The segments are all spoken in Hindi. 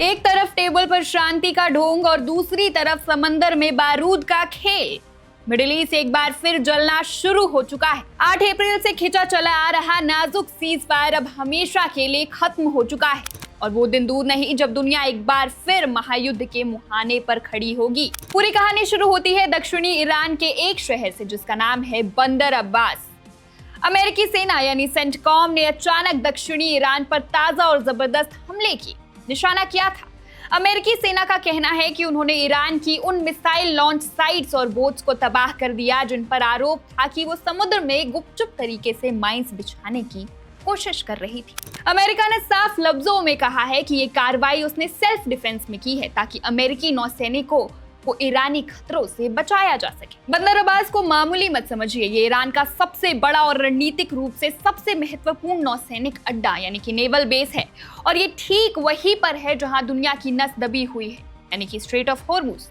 एक तरफ टेबल पर शांति का ढोंग और दूसरी तरफ समंदर में बारूद का खेल। मिडिल ईस्ट एक बार फिर जलना शुरू हो चुका है। 8 अप्रैल से खिंचा चला आ रहा नाजुक सीज फायर अब हमेशा के लिए खत्म हो चुका है और वो दिन दूर नहीं जब दुनिया एक बार फिर महायुद्ध के मुहाने पर खड़ी होगी। पूरी कहानी शुरू होती है दक्षिणी ईरान के एक शहर से जिसका नाम है बंदर अब्बास। अमेरिकी सेना यानी सेंटकॉम ने अचानक दक्षिणी ईरान पर ताजा और जबरदस्त हमले की निशाना किया था। अमेरिकी सेना का कहना है कि उन्होंने ईरान की उन मिसाइल लॉन्च साइट्स और बोट्स को तबाह कर दिया जिन पर आरोप था कि वो समुद्र में गुपचुप तरीके से माइंस बिछाने की कोशिश कर रही थी। अमेरिका ने साफ लफ्जों में कहा है कि ये कार्रवाई उसने सेल्फ डिफेंस में की है ताकि अमेरिकी नौसैनिकों को ईरानी खतरों से बचाया जा सके। बंदर अब्बास को मामूली मत समझिए, ये ईरान का सबसे बड़ा और रणनीतिक रूप से सबसे महत्वपूर्ण नौसैनिक अड्डा यानी कि नेवल बेस है और ये ठीक वहीं पर है जहां दुनिया की नस दबी हुई है यानी कि स्ट्रेट ऑफ हॉर्मुज।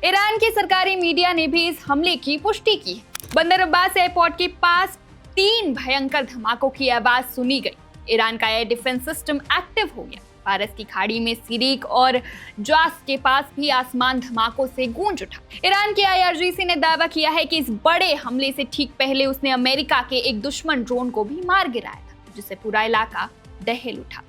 ईरान की सरकारी मीडिया ने भी इस हमले की पुष्टि की है। बंदर अब्बास एयरपोर्ट के पास 3 भयंकर धमाकों की आवाज सुनी गई। ईरान का एयर डिफेंस सिस्टम एक्टिव हो गया। फारस की खाड़ी में सिरिक और जास के पास भी आसमान धमाकों से गूंज उठा। ईरान की IRGC ने दावा किया है कि इस बड़े हमले से ठीक पहले उसने अमेरिका के एक दुश्मन ड्रोन को भी मार गिराया था जिससे पूरा इलाका दहल उठा।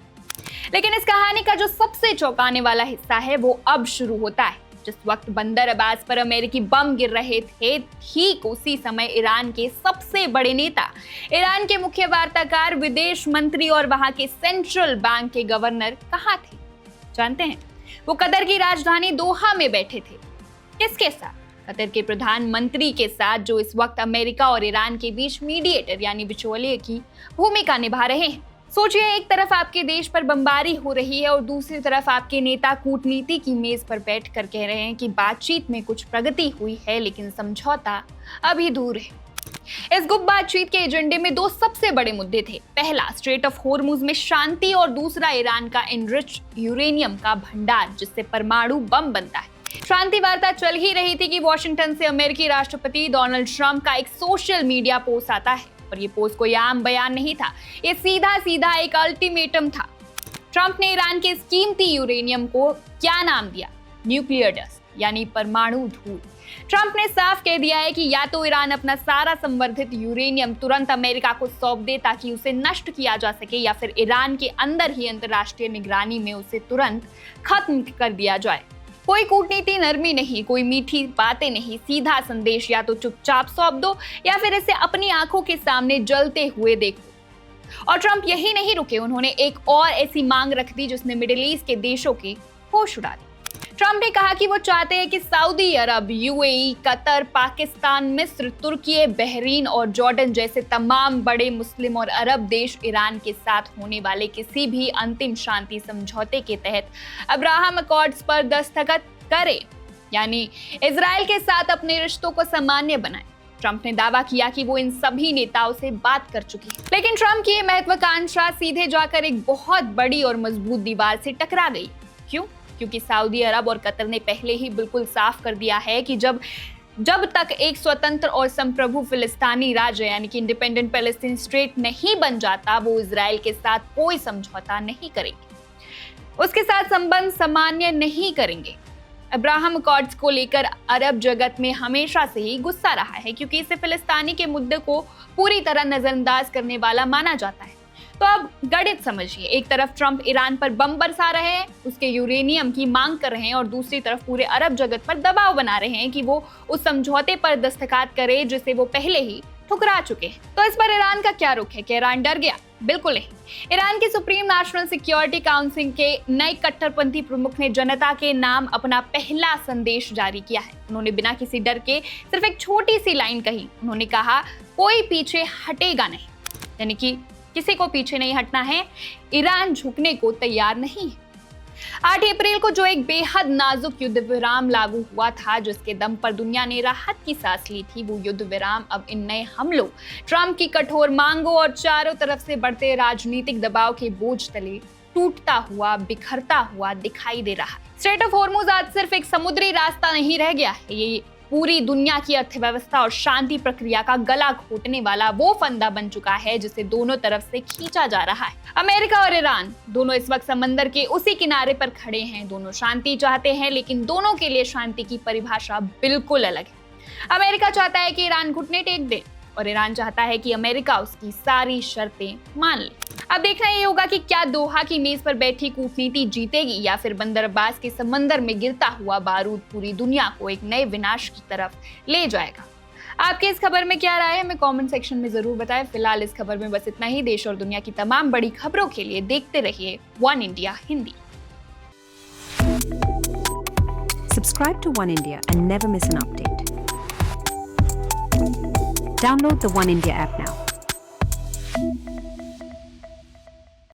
लेकिन इस कहानी का जो सबसे चौंकाने वाला हिस्सा है वो अब शुरू होता है। जिस वक्त बंदर अब्बास पर अमेरिकी बम गिर रहे थे ठीक उसी समय ईरान के सबसे बड़े नेता, ईरान के मुख्य वार्ताकार, विदेश मंत्री और वहां के सेंट्रल बैंक के गवर्नर कहाँ थे जानते हैं? वो कतर की राजधानी दोहा में बैठे थे। किसके साथ? कतर के प्रधानमंत्री के साथ जो इस वक्त अमेरिका और ईरान के बीच मीडिएटर यानी बिचौलिए की भूमिका निभा रहे हैं। सोचिए, एक तरफ आपके देश पर बमबारी हो रही है और दूसरी तरफ आपके नेता कूटनीति की मेज पर बैठकर कह रहे हैं कि बातचीत में कुछ प्रगति हुई है लेकिन समझौता अभी दूर है। इस गुप्त बातचीत के एजेंडे में 2 सबसे बड़े मुद्दे थे। पहला, स्ट्रेट ऑफ हॉर्मुज में शांति और दूसरा ईरान का एनरिच्ड यूरेनियम का भंडार जिससे परमाणु बम बनता है। शांति वार्ता चल ही रही थी कि वॉशिंगटन से अमेरिकी राष्ट्रपति डोनाल्ड ट्रंप का एक सोशल मीडिया पोस्ट आता है और ये पोस्ट कोई आम बयान नहीं था, ये सीधा सीधा एक अल्टीमेटम था। ट्रंप ने ईरान के इस कीमती यूरेनियम को क्या नाम दिया? न्यूक्लियर डस्ट यानी परमाणु धूल। ट्रंप ने साफ कह दिया है कि या तो ईरान अपना सारा संवर्धित यूरेनियम तुरंत अमेरिका को सौंप दे ताकि उसे नष्ट किया जा सके या फिर ईरान के अंदर ही अंतर्राष्ट्रीय निगरानी में उसे तुरंत खत्म कर दिया जाए। कोई कूटनीति नरमी नहीं, कोई मीठी बातें नहीं, सीधा संदेश, या तो चुपचाप सौंप दो या फिर इसे अपनी आंखों के सामने जलते हुए देखो। और ट्रंप यही नहीं रुके, उन्होंने एक और ऐसी मांग रख दी जिसने मिडिल ईस्ट के देशों के होश उड़ा दिए। ट्रंप ने कहा कि वो चाहते हैं कि सऊदी अरब, UAE, कतर, पाकिस्तान, मिस्र, तुर्की, बहरीन और जॉर्डन जैसे तमाम बड़े मुस्लिम और अरब देश ईरान के साथ होने वाले किसी भी अंतिम शांति समझौते के तहत अब्राहम अकॉर्ड्स पर दस्तखत करें, यानी इजराइल के साथ अपने रिश्तों को सामान्य बनाएं। ट्रंप ने दावा किया कि वो इन सभी नेताओं से बात कर चुके हैं। लेकिन ट्रंप की ये महत्वाकांक्षा सीधे जाकर एक बहुत बड़ी और मजबूत दीवार से टकरा गई। क्यों? क्योंकि सऊदी अरब और कतर ने पहले ही बिल्कुल साफ कर दिया है कि जब तक एक स्वतंत्र और संप्रभु फिलिस्तीनी राज्य यानी कि इंडिपेंडेंट पैलेस्टीन स्टेट नहीं बन जाता वो इजराइल के साथ कोई समझौता नहीं करेंगे, उसके साथ संबंध सामान्य नहीं करेंगे। अब्राहम अकॉर्ड्स को लेकर अरब जगत में हमेशा से ही गुस्सा रहा है क्योंकि इसे फिलिस्तीनी के मुद्दे को पूरी तरह नजरअंदाज करने वाला माना जाता है। तो अब गणित समझिए, एक तरफ ट्रंप ईरान पर बम बरसा रहे हैं, उसके यूरेनियम की मांग कर रहे हैं और दूसरी तरफ पूरे अरब जगत पर दबाव बना रहे हैं कि वो उस समझौते पर दस्तखत करे जिसे वो पहले ही ठुकरा चुके हैं। तो इस पर ईरान का क्या रुख है? क्या ईरान डर गया? बिल्कुल नहीं। ईरान की सुप्रीम नेशनल सिक्योरिटी काउंसिल के नए कट्टरपंथी प्रमुख ने जनता के नाम अपना पहला संदेश जारी किया है। उन्होंने बिना किसी डर के सिर्फ एक छोटी सी लाइन कही। उन्होंने कहा, कोई पीछे हटेगा नहीं, यानी कि किसी को पीछे नहीं हटना है, ईरान झुकने को तैयार नहीं है। 8 अप्रैल को जो एक बेहद नाजुक युद्ध विराम लागू हुआ था जिसके दम पर दुनिया ने राहत की सांस ली थी, वो युद्ध विराम अब इन नए हमलों, ट्रंप की कठोर मांगों और चारों तरफ से बढ़ते राजनीतिक दबाव के बोझ तले टूटता हुआ, बिखरता हुआ दिखाई दे रहा है। स्ट्रेट ऑफ हॉर्मुज आज सिर्फ एक समुद्री रास्ता नहीं रह गया है, ये पूरी दुनिया की अर्थव्यवस्था और शांति प्रक्रिया का गला घोटने वाला वो फंदा बन चुका है जिसे दोनों तरफ से खींचा जा रहा है। अमेरिका और ईरान दोनों इस वक्त समंदर के उसी किनारे पर खड़े हैं। दोनों शांति चाहते हैं, लेकिन दोनों के लिए शांति की परिभाषा बिल्कुल अलग है। अमेरिका चाहता है कि ईरान घुटने टेक दे और ईरान चाहता है कि अमेरिका उसकी सारी शर्तें मान ले। अब देखना ये होगा कि क्या दोहा की मेज पर बैठी कूटनीति जीतेगी या फिर बंदर अब्बास के समंदर में गिरता हुआ बारूद पूरी दुनिया को एक नए विनाश की तरफ ले जाएगा। आपके इस खबर में क्या राय है, हमें कमेंट सेक्शन में जरूर बताएं। फिलहाल इस खबर में बस इतना ही। देश और दुनिया की तमाम बड़ी खबरों के लिए देखते रहिए one India Hindi. Subscribe to One India and never miss an update. Download the One India app now.